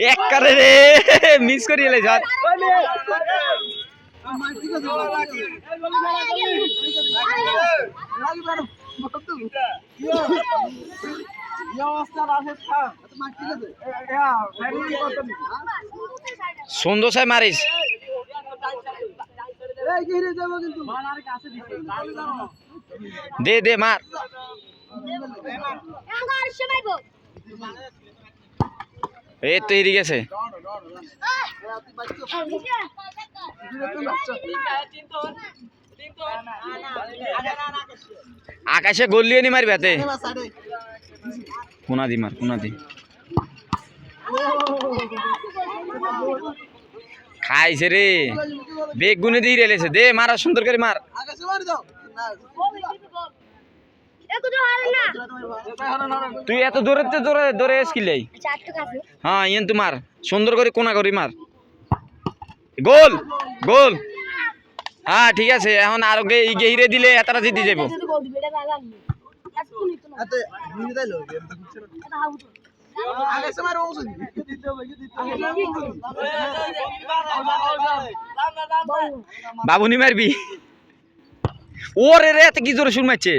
এক করে রে মিস করি এলে স্যার সুন্দর সাই মারিস দে দে মার এই তো এদিকে গেছে আকাশে গল্লিয়ে নি মারবি হাতে কোনা দি মার কোনা দি খাইছে রে বেগ গুনে দিয়ে রেলেছে দে মারা সুন্দর করে মার তুই এত দূরে দৌড়ে দৌড়ে এসকিলাই হ্যাঁ ইয়েন তুই মার সুন্দর করে কোনা করি মার গোল গোল হ্যাঁ ঠিক আছে এখন আর গেহিরে দিলে এতটা জিতে যাবো বাবুনি মারবি ওরে রে এত কি জোরে শুন মারছে